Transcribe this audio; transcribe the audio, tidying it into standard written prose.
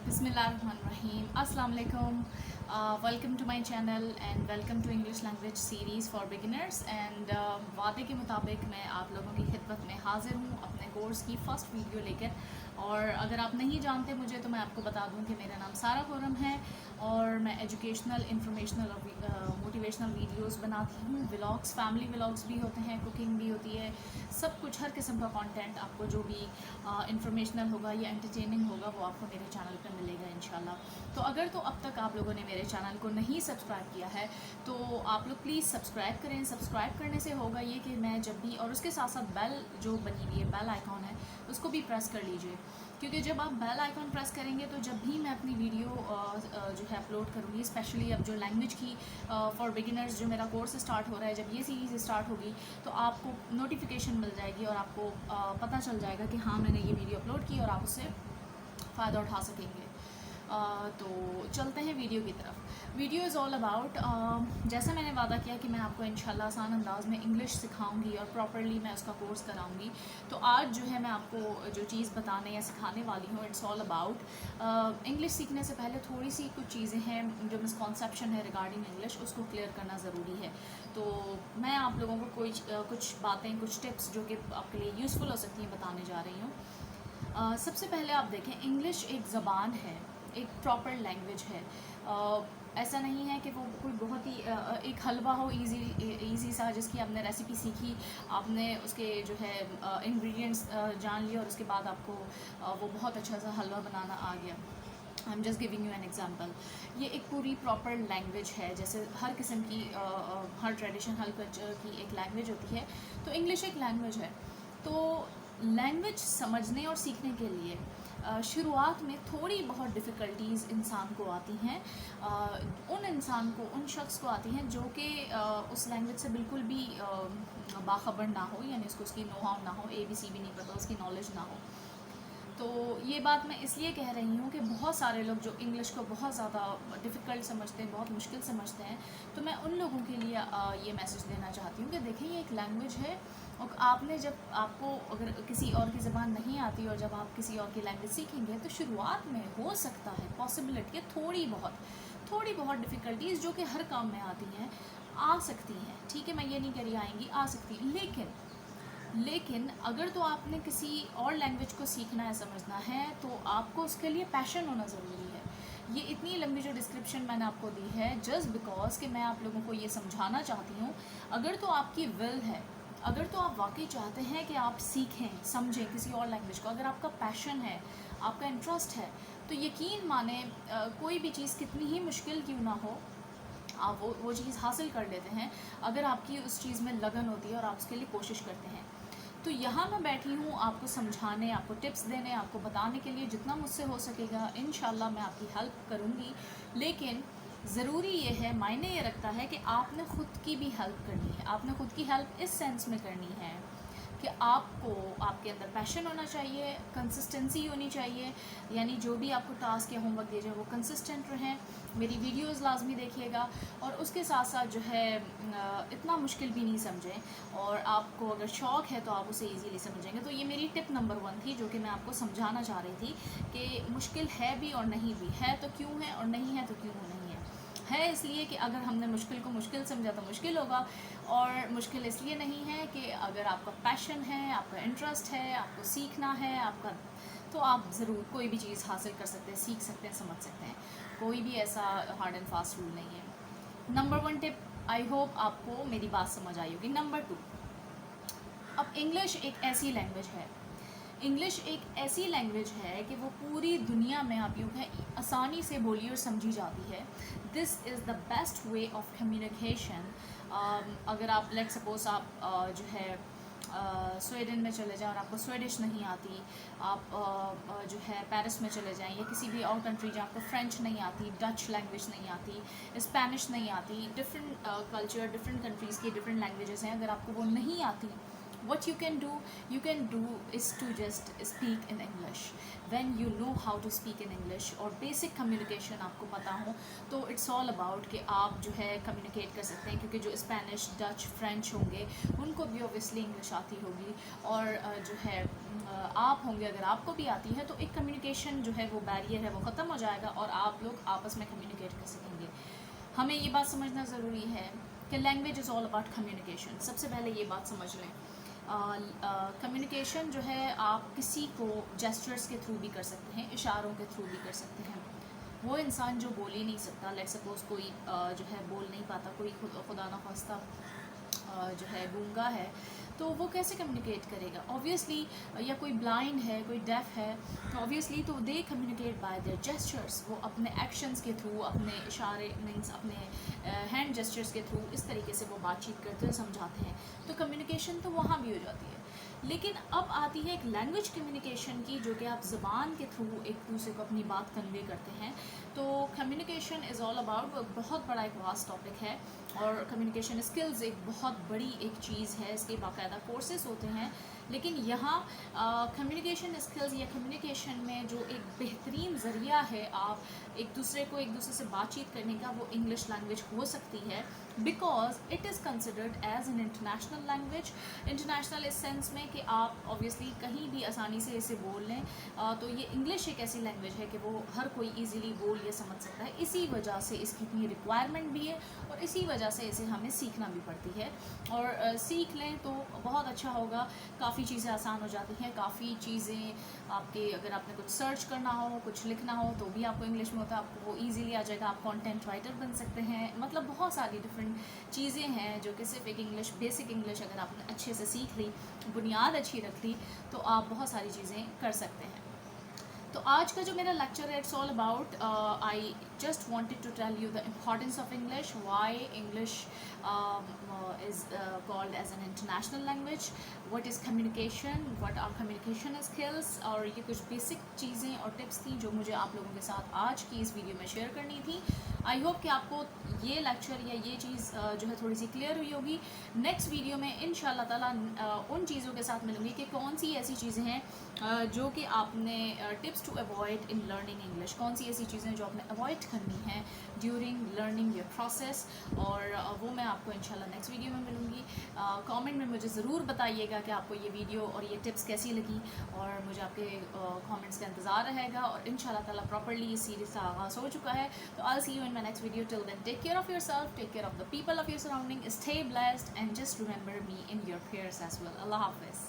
Bismillahirrahmanirrahim. Assalamu alaikum. Welcome to my channel and welcome to English language series for beginners. And वादे के मुताबिक मैं आप लोगों की खिदमत में हाजिर हूँ अपने कोर्स की फ़र्स्ट वीडियो लेकर. और अगर आप नहीं जानते मुझे तो मैं आपको बता दूँ कि मेरा नाम सारा खुरम है और मैं एजुकेशनल, इंफॉर्मेशनल और मोटिवेशनल वीडियोस बनाती हूँ. व्लॉग्स, फैमिली व्लॉग्स भी होते हैं, कुकिंग भी होती है, सब कुछ, हर किस्म का कंटेंट आपको जो भी इंफॉर्मेशनल होगा या एंटरटेनिंग होगा वो आपको मेरे चैनल पर मिलेगा इंशाल्लाह. तो अगर तो अब तक आप लोगों ने मेरे चैनल को नहीं सब्सक्राइब किया है तो आप लोग प्लीज़ सब्सक्राइब करें. सब्सक्राइब करने से होगा ये कि मैं जब भी, और उसके साथ साथ बेल जो बनी हुई है, बेल आइकॉन है, उसको भी प्रेस कर लीजिए, क्योंकि जब आप बेल आइकॉन प्रेस करेंगे तो जब भी मैं अपनी वीडियो जो है अपलोड करूँगी, स्पेशली अब जो लैंग्वेज की फॉर बिगिनर्स जो मेरा कोर्स स्टार्ट हो रहा है, जब ये सीरीज़ स्टार्ट होगी तो आपको नोटिफिकेशन मिल जाएगी और आपको पता चल जाएगा कि हाँ मैंने ये वीडियो अपलोड की और आप उससे फ़ायदा उठा सकेंगे. तो चलते हैं वीडियो की तरफ. वीडियो इज़ ऑल अबाउट, जैसा मैंने वादा किया कि मैं आपको इंशाल्लाह आसान अंदाज़ में इंग्लिश सिखाऊंगी और प्रॉपरली मैं उसका कोर्स कराऊंगी. तो आज जो है मैं आपको जो चीज़ बताने या सिखाने वाली हूँ, इट्स ऑल अबाउट इंग्लिश. सीखने से पहले थोड़ी सी कुछ चीज़ें हैं जो मिसकॉन्सेप्शन है रिगार्डिंग इंग्लिश, उसको क्लियर करना ज़रूरी है. तो मैं आप लोगों को कुछ बातें, कुछ टिप्स जो कि आपके लिए यूज़फुल हो सकती हैं बताने जा रही हूँ. सबसे पहले आप देखें, इंग्लिश एक ज़बान है, एक प्रॉपर लैंग्वेज है. ऐसा नहीं है कि वो कोई बहुत ही एक हलवा हो, इजी सा, जिसकी आपने रेसिपी सीखी, आपने उसके जो है इंग्रेडिएंट्स जान लिए और उसके बाद आपको वो बहुत अच्छा सा हलवा बनाना आ गया. I am just giving you an example. ये एक पूरी प्रॉपर लैंग्वेज है. जैसे हर किस्म की हर ट्रेडिशन, हर कल्चर की एक लैंग्वेज होती है, तो इंग्लिश एक लैंग्वेज है. तो लैंग्वेज समझने और सीखने के लिए शुरुआत में थोड़ी बहुत डिफ़िकल्टीज़ इंसान को आती हैं. उन शख्स को आती हैं जो कि उस लैंग्वेज से बिल्कुल भी बाखबर ना हो, यानी उसकी नो हाउ ना हो, ABC भी नहीं पता, उसकी नॉलेज ना हो. तो ये बात मैं इसलिए कह रही हूँ कि बहुत सारे लोग जो इंग्लिश को बहुत ज़्यादा डिफ़िकल्ट समझते हैं, बहुत मुश्किल समझते हैं, तो मैं उन लोगों के लिए ये मैसेज देना चाहती हूँ कि देखिए, ये एक लैंग्वेज है और आपने जब, आपको अगर किसी और की ज़बान नहीं आती और जब आप किसी और की लैंग्वेज सीखेंगे तो शुरुआत में हो सकता है, पॉसिबिलिटी है, थोड़ी बहुत डिफ़िकल्टीज़ जो कि हर काम में आती हैं, आ सकती हैं. ठीक है, मैं ये नहीं कह रही आएंगी, आ सकती हैं. लेकिन अगर तो आपने किसी और लैंग्वेज को सीखना है, समझना है, तो आपको उसके लिए पैशन होना ज़रूरी है. ये इतनी लंबी जो डिस्क्रिप्शन मैंने आपको दी है, जस्ट बिकॉज कि मैं आप लोगों को ये समझाना चाहती हूँ, अगर तो आपकी विल है, अगर तो आप वाकई चाहते हैं कि आप सीखें, समझें किसी और लैंग्वेज को, अगर आपका पैशन है, आपका इंटरेस्ट है, तो यकीन माने कोई भी चीज़ कितनी ही मुश्किल क्यों ना हो, आप वो चीज़ हासिल कर लेते हैं अगर आपकी उस चीज़ में लगन होती है और आप उसके लिए कोशिश करते हैं. तो यहाँ मैं बैठी हूँ आपको समझाने, आपको टिप्स देने, आपको बताने के लिए. जितना मुझसे हो सकेगा इंशाल्लाह मैं आपकी हेल्प करूँगी. लेकिन ज़रूरी ये है, मायने ये रखता है कि आपने ख़ुद की भी हेल्प करनी है. आपने ख़ुद की हेल्प इस सेंस में करनी है कि आपको, आपके अंदर पैशन होना चाहिए, कंसिस्टेंसी होनी चाहिए, यानी जो भी आपको टास्क या होमवर्क दिए जाए वो कंसिस्टेंट रहें. मेरी वीडियोस लाजमी देखिएगा और उसके साथ साथ जो है इतना मुश्किल भी नहीं समझें, और आपको अगर शौक़ है तो आप उसे इजीली समझेंगे. तो ये मेरी टिप नंबर 1 थी जो कि मैं आपको समझाना चाह रही थी कि मुश्किल है भी और नहीं भी है, तो क्यों है, और नहीं है तो क्यों नहीं है. इसलिए कि अगर हमने मुश्किल को मुश्किल समझा तो मुश्किल होगा, और मुश्किल इसलिए नहीं है कि अगर आपका पैशन है, आपका इंटरेस्ट है, आपको सीखना है, आपका, तो आप ज़रूर कोई भी चीज़ हासिल कर सकते हैं, सीख सकते हैं, समझ सकते हैं. कोई भी ऐसा हार्ड एंड फास्ट रूल नहीं है. नंबर 1 टिप, आई होप आपको मेरी बात समझ आई होगी. नंबर 2, अब इंग्लिश एक ऐसी लैंग्वेज है, इंग्लिश एक ऐसी लैंग्वेज है कि वो पूरी दुनिया में आप यूँ है आसानी से बोली और समझी जाती है. This is the best way of communication. अगर आप लेट सपोज आप जो है स्वीडन में चले जाएं और आपको स्वीडिश नहीं आती, आप जो है पेरिस में चले जाएं या किसी भी और कंट्री जहाँ आपको फ्रेंच नहीं आती, डच लैंग्वेज नहीं आती, स्पेनिश नहीं आती, डिफरेंट कल्चर, डिफरेंट कंट्रीज़ की डिफरेंट लैंग्वेजेस हैं, अगर आपको वो नहीं आती what you can do is to just speak in English. when you know how to speak in English اور بیسک کمیونیکیشن آپ کو پتہ ہو تو اٹس آل اباؤٹ کہ آپ جو ہے کمیونیکیٹ کر سکتے ہیں. کیونکہ جو اسپینش ڈچ فرینچ ہوں گے ان کو بھی اوبیسلی انگلش آتی ہوگی, اور جو ہے آپ ہوں گے اگر آپ کو بھی آتی ہے تو ایک کمیونیکیشن جو ہے وہ بیریئر ہے وہ ختم ہو جائے گا اور آپ لوگ آپس میں کمیونیکیٹ کر سکیں گے. ہمیں یہ بات سمجھنا ضروری ہے کہ language is all about communication. سب سے پہلے یہ بات سمجھ لیں, کمیونیکیشن جو ہے آپ کسی کو جیسچرس کے تھرو بھی کر سکتے ہیں, اشاروں کے تھرو بھی کر سکتے ہیں. وہ انسان جو بول ہی نہیں سکتا, لیٹ سپوز کوئی جو ہے بول نہیں پاتا, کوئی خدا نخواستہ جو ہے گونگا ہے, تو وہ کیسے کمیونیکیٹ کرے گا؟ اوبویسلی, یا کوئی بلائنڈ ہے, کوئی ڈیف ہے, تو اوبویسلی تو they communicate by their gestures. وہ اپنے ایکشنس کے تھرو, اپنے اشارے مینس اپنے ہینڈ جیسچرس کے تھرو اس طریقے سے وہ بات چیت کرتے ہیں, سمجھاتے ہیں. تو کمیونیکیشن تو وہاں بھی ہو جاتی ہے. لیکن اب آتی ہے ایک لینگویج کمیونیکیشن کی, جو کہ آپ زبان کے تھرو ایک دوسرے کو اپنی بات کنوے کرتے ہیں. تو کمیونیکیشن از آل اباؤٹ, بہت بڑا ایک واسٹ ٹاپک ہے, اور کمیونیکیشن اسکلز ایک بہت بڑی ایک چیز ہے, اس کے باقاعدہ کورسز ہوتے ہیں. لیکن یہاں کمیونیکیشن اسکلز یا کمیونیکیشن میں جو ایک بہترین ذریعہ ہے آپ ایک دوسرے سے بات چیت کرنے کا, وہ انگلش لینگویج ہو سکتی ہے. Because it is considered as an international language. International اس سینس میں کہ آپ اوبویسلی کہیں بھی آسانی سے اسے بول لیں, تو یہ انگلش ایک ایسی لینگویج ہے کہ وہ ہر کوئی ایزیلی بول یا سمجھ سکتا ہے. اسی وجہ سے اس کی اتنی ریکوائرمنٹ بھی ہے, اور اسی وجہ سے اسے ہمیں سیکھنا بھی پڑتی ہے. اور سیکھ لیں تو بہت اچھا ہوگا, کافی چیزیں آسان ہو جاتی ہیں. کافی چیزیں آپ کے, اگر آپ نے کچھ سرچ کرنا ہو, کچھ لکھنا ہو, تو بھی آپ کو انگلش میں ہوتا ہے, آپ کو وہ ایزیلی آ جائے گا. آپ کانٹینٹ رائٹر بن سکتے ہیں. مطلب بہت ساری ڈفرینٹ چیزیں ہیں جو کہ صرف ایک انگلش, بیسک انگلش اگر آپ نے اچھے سے سیکھ لی, بنیاد اچھی رکھ لی, تو آپ بہت ساری چیزیں کر سکتے ہیں. تو آج کا جو میرا لیکچر ہے, it's all about, I just wanted to tell you the importance of English, why English is called as an international language, what is communication, what are communication skills, اور یہ کچھ بیسک چیزیں اور ٹپس تھیں جو مجھے آپ لوگوں کے ساتھ آج کی اس ویڈیو میں شیئر کرنی تھی. آئی ہوپ کہ آپ کو یہ لیکچر یا یہ چیز جو ہے تھوڑی سی کلیئر ہوئی ہوگی. نیکسٹ ویڈیو میں ان شاء اللہ تعالیٰ ان چیزوں کے ساتھ ملوں گی کہ کون سی ایسی چیزیں ہیں جو کہ آپ نے tips to avoid in learning English, کون سی ایسی چیزیں جو آپ نے اوائڈ کرنی ہیں ڈیورنگ لرننگ یور پروسیس, اور وہ میں آپ کو انشاءاللہ نیکسٹ ویڈیو میں ملوں گی. کامنٹ میں مجھے ضرور بتائیے گا کہ آپ کو یہ ویڈیو اور یہ ٹپس کیسی لگی, اور مجھے آپ کے کامنٹس کا انتظار رہے گا. اور ان شاء اللہ تعالیٰ پراپرلی اس سیریز کا آغاز ہو چکا ہے. تو I'll see you in my next video. Till then, take care of yourself, take care of the people of your surrounding, stay blessed, and just remember me in your prayers as well. Allah Hafiz.